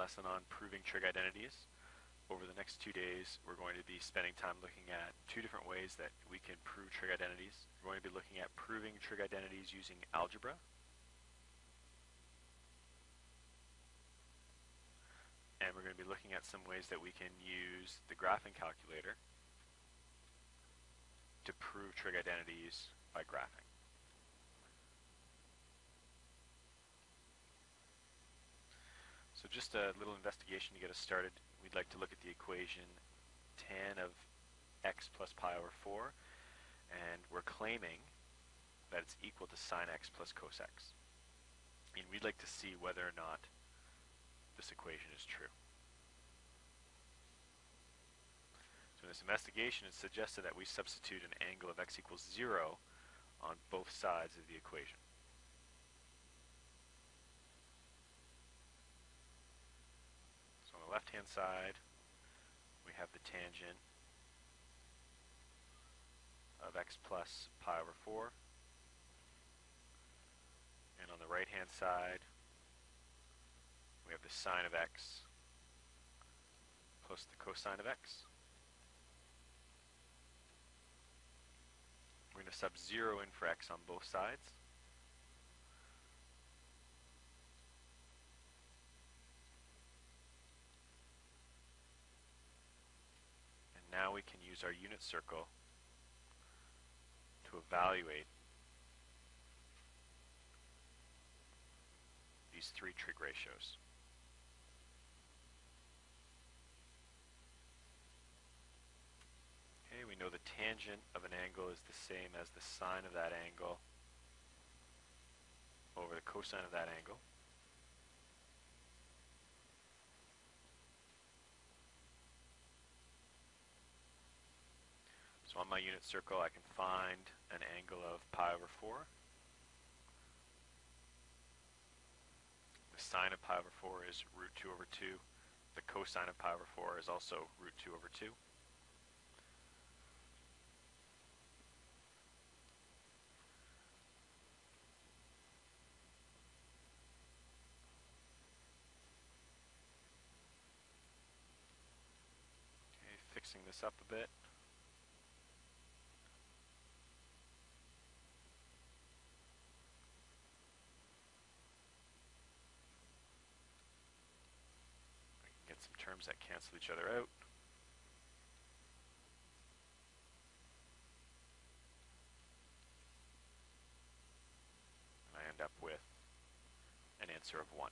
lesson on proving trig identities. Over the next 2 days, we're going to be spending time looking at 2 different ways that we can prove trig identities. We're going to be looking at proving trig identities using algebra. And we're going to be looking at some ways that we can use the graphing calculator to prove trig identities by graphing. So just a little investigation to get us started. We'd like to look at the equation tan of x plus pi over 4, and we're claiming that it's equal to sine x plus cos x. And we'd like to see whether or not this equation is true. So in this investigation, it's suggested that we substitute an angle of x equals 0 on both sides of the equation. So on the left-hand side, we have the tangent of x plus pi over 4. And on the right-hand side, we have the sine of x plus the cosine of x. We're going to sub 0 in for x on both sides. And now we can use our unit circle to evaluate these 3 trig ratios. Okay, we know the tangent of an angle is the same as the sine of that angle over the cosine of that angle. So on my unit circle, I can find an angle of pi over 4. The sine of pi over 4 is root 2 over 2. The cosine of pi over 4 is also root 2 over 2. Okay, fixing this up a bit. Some terms that cancel each other out. And I end up with an answer of 1.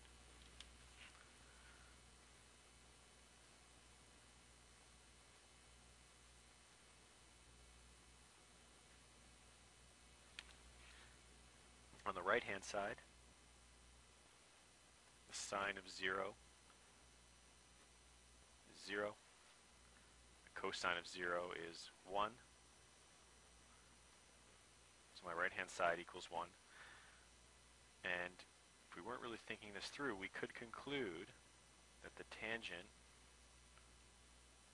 On the right-hand side, the sine of 0 is 0. The cosine of 0 is 1. So my right-hand side equals 1. And if we weren't really thinking this through, we could conclude that the tangent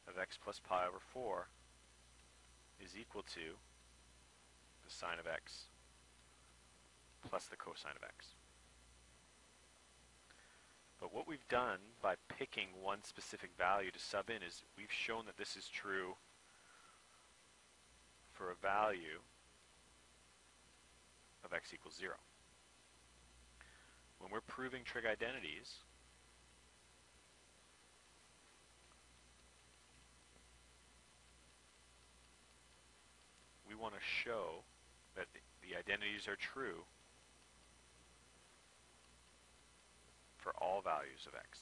of x plus pi over 4 is equal to the sine of x plus the cosine of x. But what we've done by picking one specific value to sub in is we've shown that this is true for a value of x equals 0. When we're proving trig identities, we want to show that the identities are true for all values of x.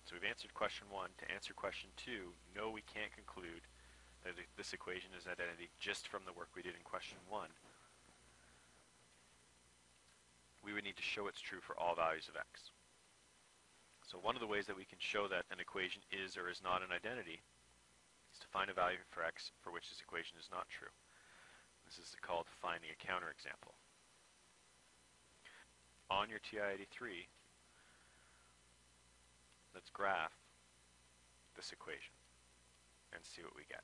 So we've answered question 1. To answer question 2, no, we can't conclude that this equation is an identity just from the work we did in question 1. We would need to show it's true for all values of x. So one of the ways that we can show that an equation is or is not an identity is to find a value for x for which this equation is not true. This is called finding a counterexample. On your TI-83, let's graph this equation and see what we get.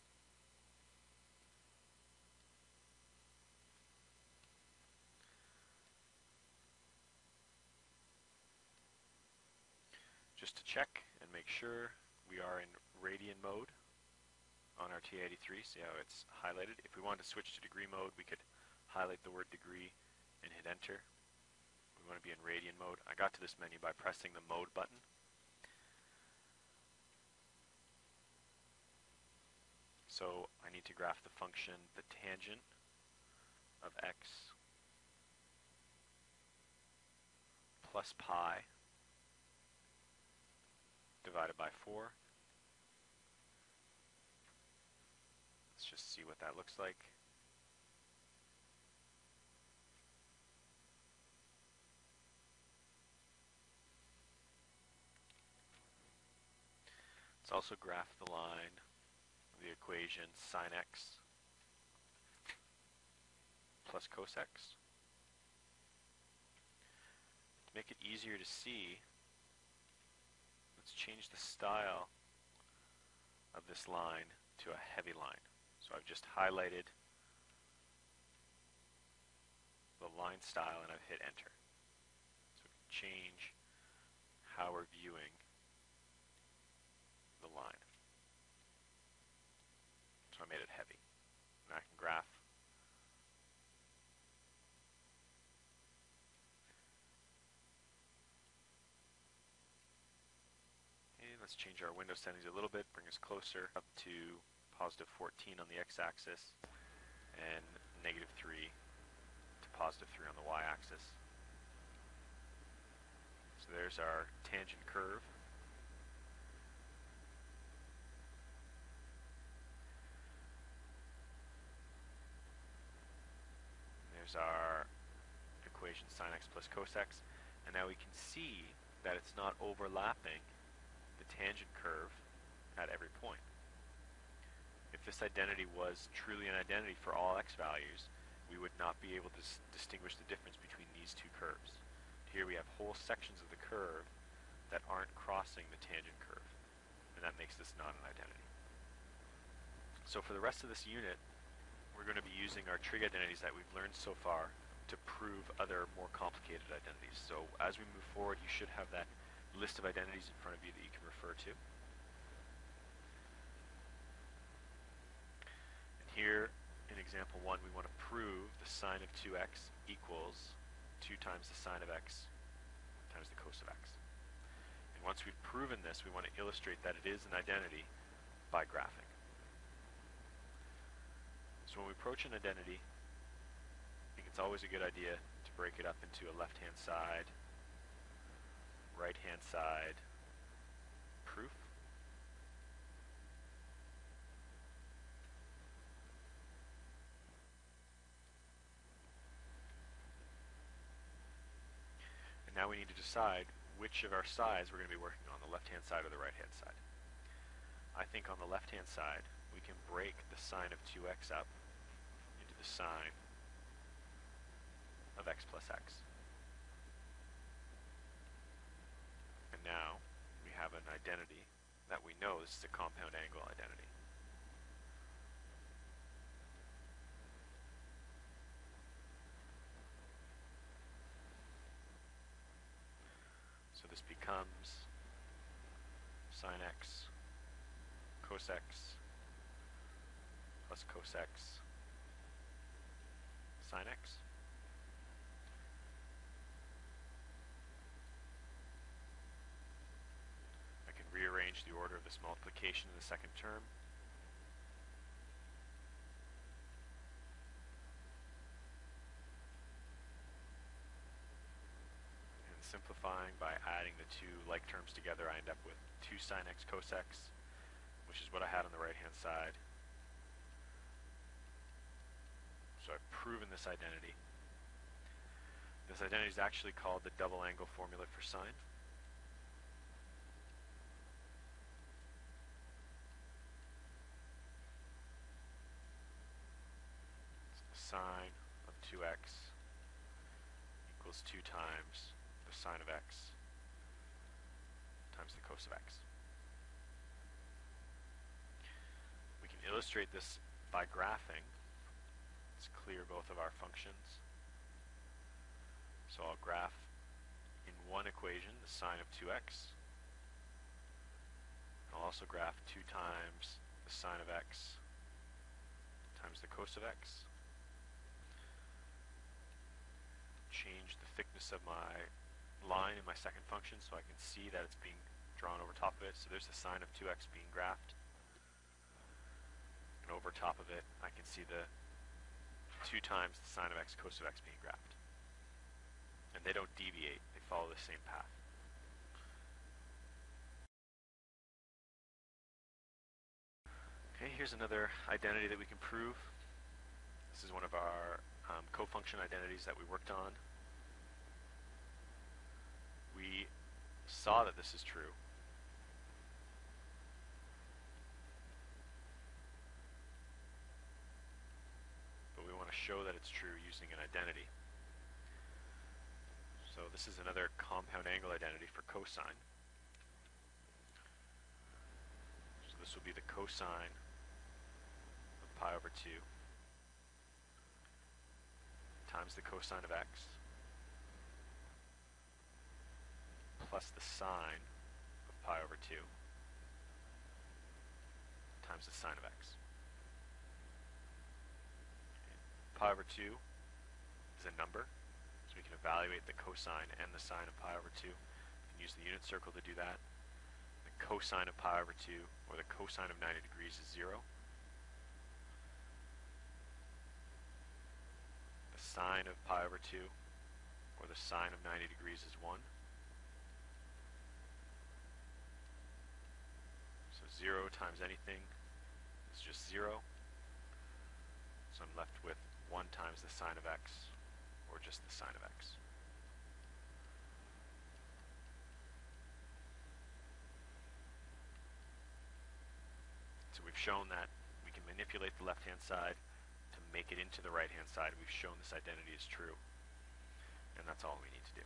just to check and make sure, we are in Radian mode on our TI-83. See how it's highlighted? If we wanted to switch to degree mode, we could highlight the word degree and hit enter. We want to be in Radian mode. I got to this menu by pressing the mode button. So I need to graph the function, the tangent of x plus pi divided by 4. Let's just see what that looks like. Let's also graph the line of the equation sine x plus cos x. To make it easier to see, let's change the style of this line to a heavy line. So I've just highlighted the line style and I've hit enter. So we can change how we're viewing the line. So I made it heavy. And I can graph. And let's change our window settings a little bit, bring us closer up to positive 14 on the x-axis and negative 3 to positive 3 on the y-axis. So there's our tangent curve. There's our equation sine x plus cos x. And now we can see that it's not overlapping the tangent curve at every point. If this identity was truly an identity for all x values, we would not be able to distinguish the difference between these two curves. Here we have whole sections of the curve that aren't crossing the tangent curve, and that makes this not an identity. So for the rest of this unit, we're going to be using our trig identities that we've learned so far to prove other more complicated identities. So as we move forward, you should have that list of identities in front of you that you can refer to. Here, in example 1, we want to prove the sine of 2x equals 2 times the sine of x times the cos of x. And once we've proven this, we want to illustrate that it is an identity by graphing. So when we approach an identity, I think it's always a good idea to break it up into a left-hand side, right-hand side proof. Now we need to decide which of our sides we're going to be working on, the left-hand side or the right-hand side. I think on the left-hand side, we can break the sine of 2x up into the sine of x plus x. And now we have an identity that we know this is a compound angle identity. So this becomes sine x cos x plus cos x sine x. I can rearrange the order of this multiplication in the second term. Simplifying by adding the two like terms together, I end up with 2 sine x cos x, which is what I had on the right-hand side. So I've proven this identity. This identity is actually called the double angle formula for sine. So the sine of 2x equals 2 times the sine of x times the cos of x. We can illustrate this by graphing. Let's clear both of our functions. So I'll graph in one equation the sine of 2x, I'll also graph 2 times the sine of x times the cos of x. Change the thickness of my line in my second function so I can see that it's being drawn over top of it. So there's the sine of 2x being graphed. And over top of it, I can see the 2 times the sine of x cos of x being graphed. And they don't deviate, they follow the same path. Okay, here's another identity that we can prove. This is one of our cofunction identities that we worked on. We saw that this is true. But we want to show that it's true using an identity. So this is another compound angle identity for cosine. So this will be the cosine of pi over 2 times the cosine of x plus the sine of pi over 2 times the sine of x. Pi over 2 is a number, so we can evaluate the cosine and the sine of pi over 2. We can use the unit circle to do that. The cosine of pi over 2, or the cosine of 90 degrees, is 0. The sine of pi over 2, or the sine of 90 degrees, is 1. So 0 times anything is just 0. So I'm left with 1 times the sine of x, or just the sine of x. So we've shown that we can manipulate the left-hand side to make it into the right-hand side. We've shown this identity is true, and that's all we need to do.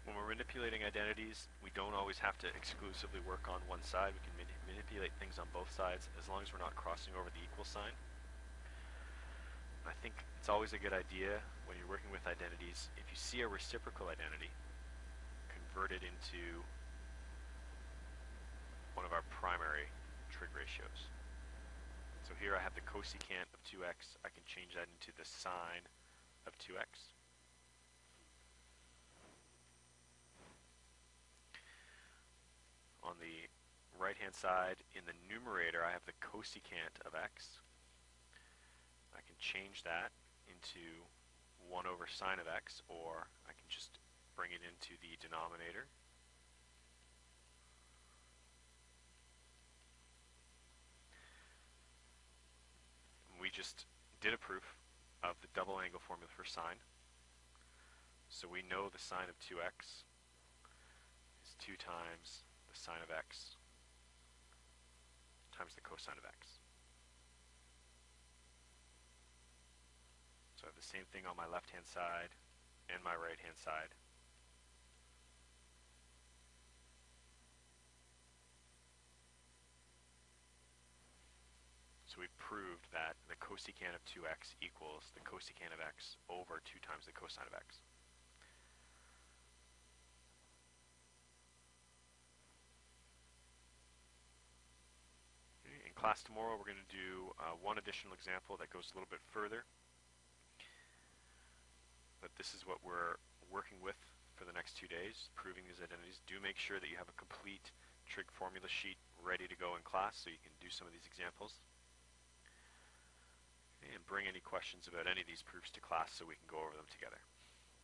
When we're manipulating identities, we don't always have to exclusively work on one side. We can manipulate things on both sides as long as we're not crossing over the equal sign. I think it's always a good idea when you're working with identities, if you see a reciprocal identity, convert it into one of our primary trig ratios. So here I have the cosecant of 2x. I can change that into the sine of 2x. On the right-hand side, in the numerator, I have the cosecant of x. I can change that into 1 over sine of x, or I can just bring it into the denominator. We just did a proof of the double angle formula for sine. So we know the sine of 2x is 2 times the sine of x times the cosine of x. So I have the same thing on my left-hand side and my right-hand side. So we proved that the cosecant of 2x equals the cosecant of x over 2 times the cosine of x. In class tomorrow, we're going to do one additional example that goes a little bit further. But this is what we're working with for the next 2 days, proving these identities. Do make sure that you have a complete trig formula sheet ready to go in class so you can do some of these examples. And bring any questions about any of these proofs to class so we can go over them together.